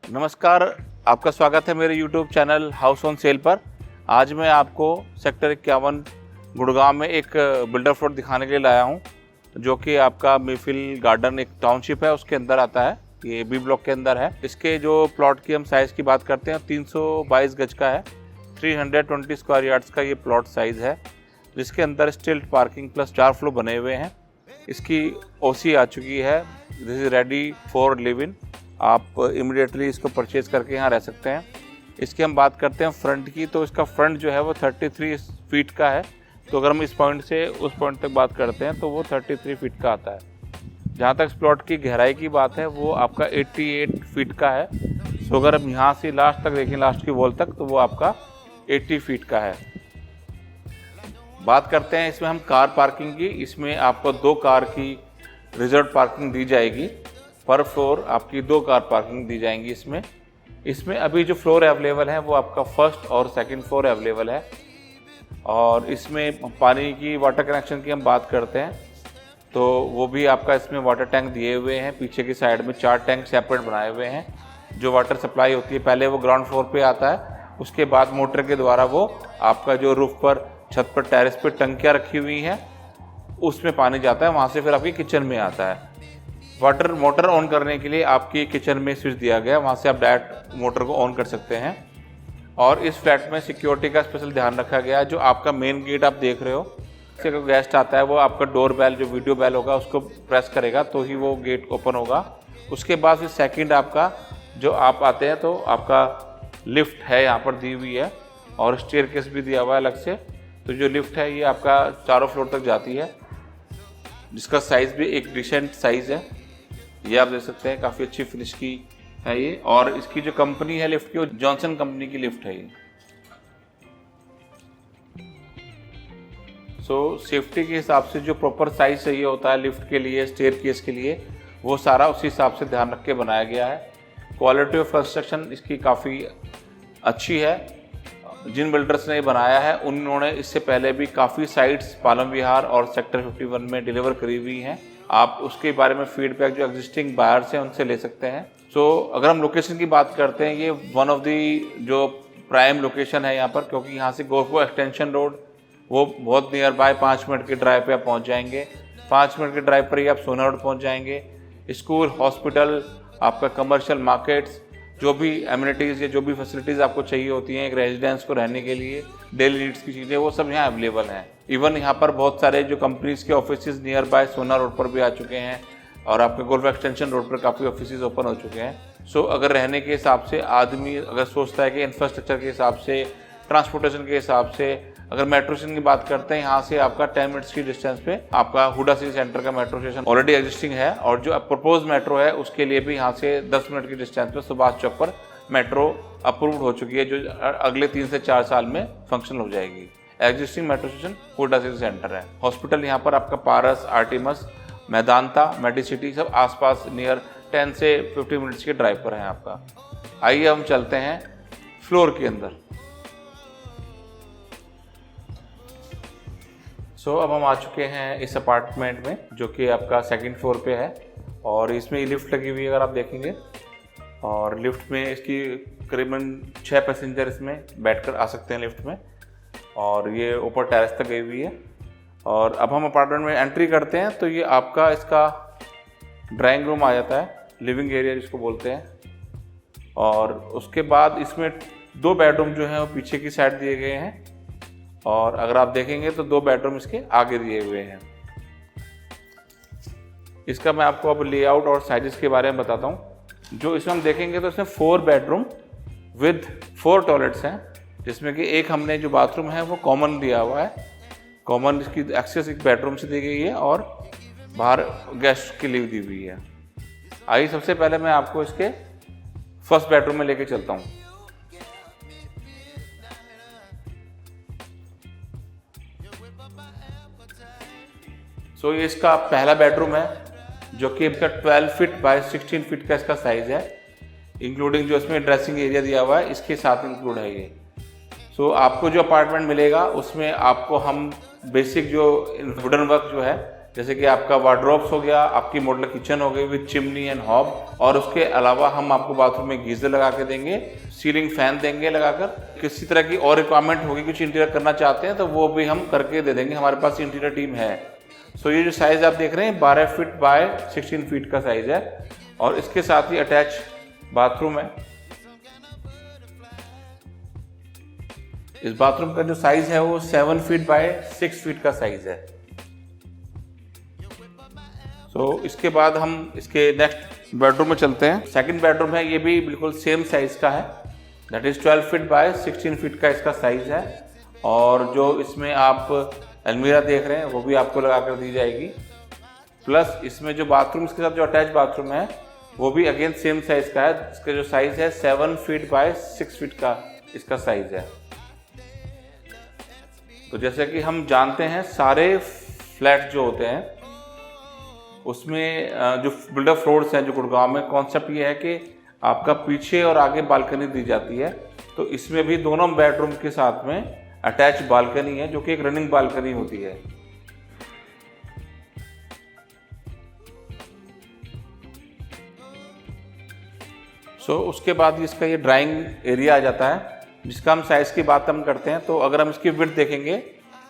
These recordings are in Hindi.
नमस्कार, आपका स्वागत है मेरे YouTube channel house on sale पर। आज मैं आपको सेक्टर 51 गुड़गांव में एक बिल्डर प्लॉट दिखाने के लिए लाया हूं, जो कि आपका मिफिल गार्डन एक टाउनशिप है, उसके अंदर आता है। ये बी ब्लॉक के अंदर है। इसके जो प्लॉट की हम साइज़ की बात करते हैं 322 गज का है, 320 स्क्वायर यार्ड्स का ये प्लॉट साइज़ है, जिसके अंदर स्टिल्ट पार्किंग प्लस 4 फ्लोर बने हुए हैं। इसकी OC आ चुकी है। This is ready for live in. आप इमिडिएटली इसको परचेज़ करके यहाँ रह सकते हैं। इसकी हम बात करते हैं फ्रंट की, तो इसका फ्रंट जो है वो 33 फीट का है। तो अगर हम इस पॉइंट से उस पॉइंट तक बात करते हैं तो वो 33 फीट का आता है। जहाँ तक इस प्लॉट की गहराई की बात है वो आपका 88 फीट का है। तो अगर हम यहाँ से लास्ट तक देखें, लास्ट की वॉल तक, तो वो आपका 80 फीट का है। बात करते हैं इसमें हम कार पार्किंग की। इसमें आपको 2 कार की रिजर्व पार्किंग दी जाएगी। पर फ्लोर आपकी 2 कार पार्किंग दी जाएंगी। इसमें अभी जो फ्लोर अवेलेबल है वो आपका फर्स्ट और सेकंड फ्लोर अवेलेबल है। और इसमें पानी की वाटर कनेक्शन की हम बात करते हैं तो वो भी आपका इसमें वाटर टैंक दिए हुए हैं। पीछे की साइड में 4 टैंक सेपरेट बनाए हुए हैं। जो वाटर सप्लाई होती है पहले वो ग्राउंड फ्लोर पे आता है, उसके बाद मोटर के द्वारा वो आपका जो रूफ पर, छत पर, टेरेस पर टंकियाँ रखी हुई हैं उसमें पानी जाता है, वहाँ से फिर आपकी किचन में आता है। वाटर मोटर ऑन करने के लिए आपकी किचन में स्विच दिया गया, वहाँ से आप डायरेक्ट मोटर को ऑन कर सकते हैं। और इस फ्लैट में सिक्योरिटी का स्पेशल ध्यान रखा गया है। जो आपका मेन गेट आप देख रहे हो, से कोई गेस्ट आता है वो आपका डोर बेल, जो वीडियो बेल होगा, उसको प्रेस करेगा तो ही वो गेट ओपन होगा। उसके बाद फिर सेकंड आपका जो आप आते हैं तो आपका लिफ्ट है यहाँ पर दी हुई है, और स्टेयरकेस भी दिया हुआ है अलग से। तो जो लिफ्ट है ये आपका 4 फ्लोर तक जाती है, जिसका साइज़ भी एक डिसेंट साइज़ है। ये आप देख सकते हैं, काफ़ी अच्छी फिनिश की है ये। और इसकी जो कंपनी है लिफ्ट की, वो जॉनसन कंपनी की लिफ्ट है ये। सेफ्टी के हिसाब से जो प्रॉपर साइज चाहिए होता है लिफ्ट के लिए, स्टेयरकेस के लिए, वो सारा उसी हिसाब से ध्यान रख के बनाया गया है। क्वालिटी ऑफ कंस्ट्रक्शन इसकी काफ़ी अच्छी है। जिन बिल्डर्स ने बनाया है उन्होंने इससे पहले भी काफ़ी साइट्स पालम विहार और सेक्टर 51 में डिलीवर करी हुई हैं। आप उसके बारे में फीडबैक जो एग्जिस्टिंग बायर्स हैं उनसे ले सकते हैं। अगर हम लोकेशन की बात करते हैं, ये वन ऑफ दी जो प्राइम लोकेशन है यहाँ पर, क्योंकि यहाँ से गोरखपुर एक्सटेंशन रोड वो बहुत नियर बाय 5 मिनट के ड्राइव पे आप पहुँच जाएंगे। 5 मिनट के ड्राइव पर ही आप सोना रोड पहुँच जाएंगे। स्कूल, हॉस्पिटल, आपका कमर्शियल मार्केट्स, जो भी एमिनिटीज़ या जो भी फैसिलिटीज़ आपको चाहिए होती हैं एक रेजिडेंस को रहने के लिए, डेली नीड्स की चीज़ें, वो सब यहाँ अवेलेबल हैं। इवन यहाँ पर बहुत सारे जो कंपनीज़ के ऑफिसेज नियर बाय सोना रोड पर भी आ चुके हैं, और आपके गोल्फ एक्सटेंशन रोड पर काफ़ी ऑफिसेज ओपन हो चुके हैं। अगर रहने के हिसाब से आदमी अगर सोचता है कि इंफ्रास्ट्रक्चर के हिसाब से, ट्रांसपोर्टेशन के हिसाब से, अगर मेट्रो स्टेशन की बात करते हैं, यहाँ से आपका 10 मिनट्स की डिस्टेंस पे आपका हुडा सिटी सेंटर का मेट्रो स्टेशन ऑलरेडी एग्जिस्टिंग है। और जो प्रपोज मेट्रो है उसके लिए भी यहाँ से 10 मिनट की डिस्टेंस पे सुभाष चौक पर मेट्रो अप्रूव्ड हो चुकी है, जो अगले 3 से 4 साल में फंक्शनल हो जाएगी। Existing metro station Huda city centre है। हॉस्पिटल यहाँ पर आपका पारस, आर्टिमस, मैदांता, मेडिसिटी सब आसपास नियर 10 से 15 मिनट्स के ड्राइव पर है आपका। आइए हम चलते हैं फ्लोर के अंदर। अब हम आ चुके हैं इस अपार्टमेंट में, जो कि आपका सेकंड फ्लोर पे है। और इसमें लिफ्ट लगी हुई है अगर आप देखेंगे, और लिफ्ट में इसकी करीबन 6 पैसेंजर इसमें बैठकर आ सकते हैं लिफ्ट में, और ये ऊपर टेरेस तक गई हुई है। और अब हम अपार्टमेंट में एंट्री करते हैं तो ये आपका इसका ड्राइंग रूम आ जाता है, लिविंग एरिया जिसको बोलते हैं। और उसके बाद इसमें 2 बेडरूम जो हैं वो पीछे की साइड दिए गए हैं, और अगर आप देखेंगे तो 2 बेडरूम इसके आगे दिए हुए हैं। इसका मैं आपको अब लेआउट और साइजेस के बारे में बताता हूँ। जो इसमें हम देखेंगे तो इसमें 4 बेडरूम विद 4 टॉयलेट्स हैं, जिसमें कि एक हमने जो बाथरूम है वो कॉमन दिया हुआ है। कॉमन इसकी एक्सेस एक बेडरूम से दी गई है और बाहर गेस्ट के लिए दी हुई है। आइए सबसे पहले मैं आपको इसके फर्स्ट बेडरूम में लेके चलता हूँ। ये इसका पहला बेडरूम है, जो कि इसका 12 फीट बाय 16 फीट का इसका साइज है, इंक्लूडिंग जो इसमें ड्रेसिंग एरिया दिया हुआ है इसके साथ इंक्लूड है ये। आपको जो अपार्टमेंट मिलेगा उसमें आपको हम बेसिक जो वुडन वर्क जो है जैसे कि आपका वार्डरोब्स हो गया, आपकी मॉडुलर किचन हो गई विद चिमनी एंड हॉब, और उसके अलावा हम आपको बाथरूम में गीजर लगा के देंगे, सीलिंग फैन देंगे लगाकर। किसी तरह की और रिक्वायरमेंट होगी, कुछ इंटीरियर करना चाहते हैं तो वो भी हम करके दे देंगे, हमारे पास इंटीरियर टीम है। सो ये जो साइज़ आप देख रहे हैं 12 फीट बाय 16 फीट का साइज़ है, और इसके साथ ही अटैच बाथरूम है। इस बाथरूम का जो साइज़ है वो 7 फीट बाय 6 फीट का साइज़ है। तो इसके बाद हम इसके नेक्स्ट बेडरूम में चलते हैं। सेकंड बेडरूम है, ये भी बिल्कुल सेम साइज़ का है, that is 12 feet by 16 feet का इसका साइज़ है। और जो इसमें आप अलमीरा देख रहे हैं वो भी आपको लगा कर दी जाएगी। प्लस इसमें जो बाथरूम इसके साथ जो अटैच बाथरूम है वो भी अगेन सेम साइज़ का है, इसका जो साइज़ है 7 फीट बाय 6 फीट का इसका साइज़ है। तो जैसे कि हम जानते हैं सारे फ्लैट जो होते हैं उसमें जो बिल्डर फ्लोर्स हैं जो गुड़गांव में, कॉन्सेप्ट ये है कि आपका पीछे और आगे बालकनी दी जाती है। तो इसमें भी दोनों बेडरूम के साथ में अटैच बालकनी है जो कि एक रनिंग बालकनी होती है। उसके बाद इसका ये ड्राइंग एरिया आ जाता है, जिसका हम साइज़ की बात हम करते हैं। तो अगर हम इसकी विड्थ देखेंगे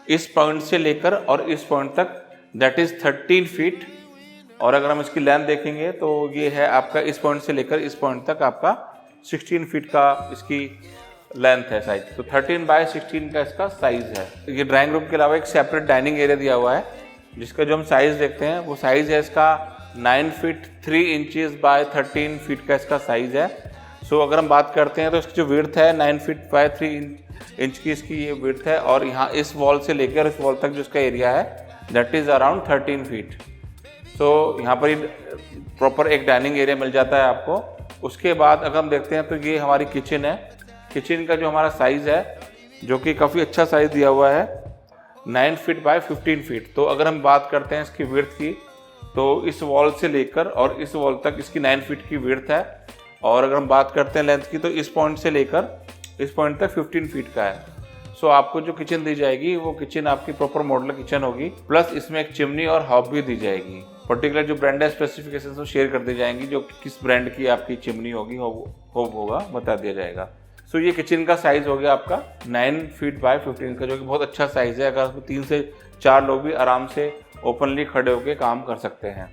इस पॉइंट से लेकर और इस पॉइंट तक, दैट इज़ 13 फीट। और अगर हम इसकी लेंथ देखेंगे तो ये है आपका इस पॉइंट से लेकर इस पॉइंट तक आपका 16 फीट का इसकी लेंथ है साइज। तो 13 बाय 16 का इसका साइज़ है। ये ड्राइंग रूम के अलावा एक सेपरेट डाइनिंग एरिया दिया हुआ है, जिसका जो हम साइज़ देखते हैं वो साइज़ है इसका 9 फीट 3 इंचेस बाय 13 फीट का इसका साइज़ है। अगर हम बात करते हैं तो इसकी जो विड्थ है 9 फीट बाय 3 इंच की इसकी ये विड्थ है, और यहाँ इस वॉल से लेकर इस वॉल तक जो इसका एरिया है दैट इज़ अराउंड 13 फीट। यहाँ पर प्रॉपर एक डाइनिंग एरिया मिल जाता है आपको। उसके बाद अगर हम देखते हैं तो ये हमारी किचन है। किचन का जो हमारा साइज़ है जो कि काफ़ी अच्छा साइज़ दिया हुआ है 9 फीट बाय 15 फीट। तो अगर हम बात करते हैं इसकी विड्थ की तो इस वॉल से लेकर और इस वॉल तक इसकी 9 फीट की विड्थ है, और अगर हम बात करते हैं लेंथ की तो इस पॉइंट से लेकर इस पॉइंट तक 15 फीट का है। आपको जो किचन दी जाएगी वो किचन आपकी प्रॉपर मॉडुलर किचन होगी, प्लस इसमें एक चिमनी और हॉब भी दी जाएगी। पर्टिकुलर जो ब्रांड है स्पेसिफिकेशन वो शेयर कर दी जाएंगी, जो किस ब्रांड की आपकी चिमनी होगी हॉब होगा बता दिया जाएगा। ये किचन का साइज़ हो गया आपका 9 फीट बाय 15 का, जो कि बहुत अच्छा साइज़ है। अगर 3 से 4 लोग भी आराम से ओपनली खड़े होकर काम कर सकते हैं।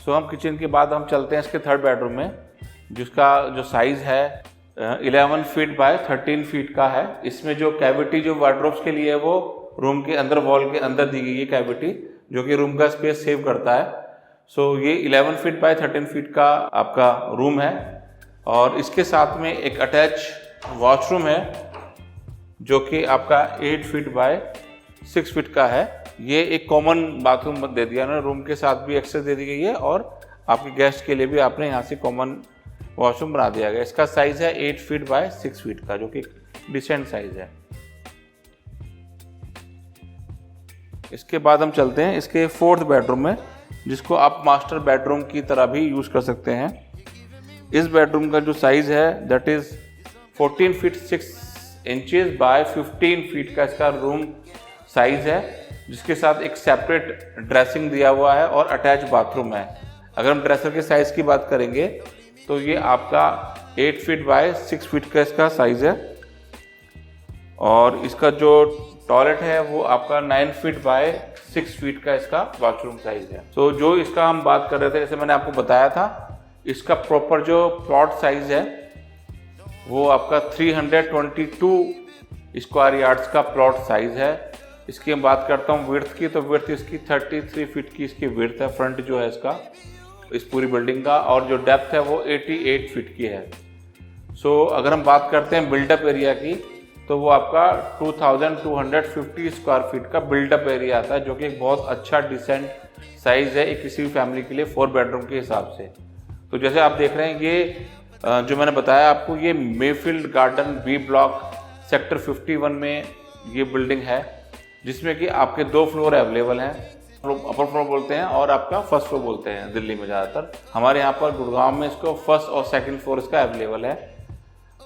हम किचन के बाद हम चलते हैं इसके थर्ड बेडरूम में, जिसका जो साइज़ है 11 फीट बाय 13 फीट का है। इसमें जो कैविटी जो वार्डरोब्स के लिए है वो रूम के अंदर वॉल के अंदर दी गई है कैविटी, जो कि रूम का स्पेस सेव करता है। ये 11 फीट बाय 13 फीट का आपका रूम है, और इसके साथ में एक अटैच वॉशरूम है जो कि आपका 8 फीट बाय 6 फीट का है। ये एक कॉमन बाथरूम दे दिया ना, रूम के साथ भी एक्सेस दे दी गई है, और आपके गेस्ट के लिए भी आपने यहाँ से कॉमन वॉशरूम बना दिया गया। इसका साइज़ है 8 फीट बाय 6 फीट का, जो कि डिसेंट साइज़ है। इसके बाद हम चलते हैं इसके फोर्थ बेडरूम में, जिसको आप मास्टर बेडरूम की तरह भी यूज़ कर सकते हैं। इस बेडरूम का जो साइज़ है that is 14 feet 6 inches bye 15 feet का इसका रूम साइज़ है, जिसके साथ एक सेपरेट ड्रेसिंग दिया हुआ है और अटैच बाथरूम है। अगर हम ड्रेसर के साइज़ की बात करेंगे तो ये आपका 8 फीट बाय 6 फीट का इसका साइज़ है, और इसका जो टॉयलेट है वो आपका 9 फीट बाय 6 फीट का इसका बाथरूम साइज़ है। जो इसका हम बात कर रहे थे, जैसे मैंने आपको बताया था, इसका प्रॉपर जो प्लॉट साइज़ है वो आपका 322 स्क्वायर यार्ड्स का प्लॉट साइज़ है। इसकी मैं बात करता हूँ विड्थ की, तो विड्थ इसकी 33 फीट की इसकी विड्थ है, फ्रंट जो है इसका इस पूरी बिल्डिंग का, और जो डेप्थ है वो 88 फीट की है। अगर हम बात करते हैं बिल्डअप एरिया की तो वो आपका 2250 स्क्वायर फीट का बिल्डअप एरिया आता है, जो कि एक बहुत अच्छा डिसेंट साइज़ है एक किसी भी फैमिली के लिए 4 बेडरूम के हिसाब से। तो जैसे आप देख रहे हैं ये जो मैंने बताया आपको, ये Mayfield garden B block sector 51 में ये बिल्डिंग है, जिसमें कि आपके 2 फ्लोर अवेलेबल हैं। अपर फ्लोर बोलते हैं और आपका फर्स्ट फ्लोर बोलते हैं दिल्ली में ज़्यादातर। हमारे यहाँ पर गुड़गांव में इसको फर्स्ट और सेकंड फ्लोर इसका अवेलेबल है।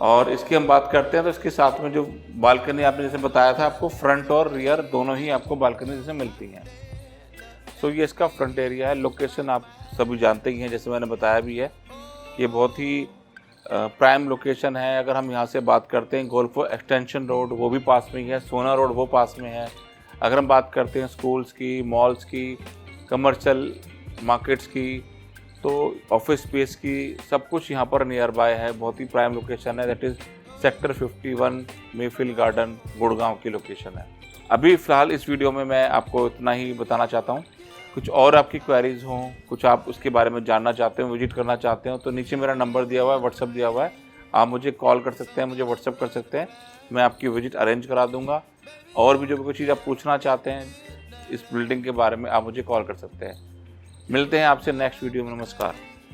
और इसकी हम बात करते हैं तो इसके साथ में जो बालकनी आपने जैसे बताया था, आपको फ्रंट और रियर दोनों ही आपको बालकनी जैसे मिलती हैं। सो ये इसका फ्रंट एरिया है। लोकेशन आप सभी जानते ही हैं, जैसे मैंने बताया भी है, ये बहुत ही प्राइम लोकेशन है। अगर हम यहाँ से बात करते हैं, गोल्फो एक्सटेंशन रोड वो भी पास में ही है, सोना रोड वो पास में है। अगर हम बात करते हैं स्कूल्स की, मॉल्स की, कमर्शियल मार्केट्स की, तो ऑफिस स्पेस की, सब कुछ यहाँ पर नियर बाय है। बहुत ही प्राइम लोकेशन है। That is sector 51 Mayfield garden, Gurgaon की लोकेशन है। अभी फ़िलहाल इस वीडियो में मैं आपको इतना ही बताना चाहता हूँ। कुछ और आपकी क्वेरीज़ हों, कुछ आप उसके बारे में जानना चाहते हो, विजिट करना चाहते हो, तो नीचे मेरा नंबर दिया हुआ है, व्हाट्सअप दिया हुआ है। आप मुझे कॉल कर सकते हैं, मुझे व्हाट्सअप कर सकते हैं, मैं आपकी विजिट अरेंज करा दूँगा। और भी जो कोई चीज़ आप पूछना चाहते हैं इस बिल्डिंग के बारे में, आप मुझे कॉल कर सकते हैं। मिलते हैं आपसे नेक्स्ट वीडियो में। नमस्कार।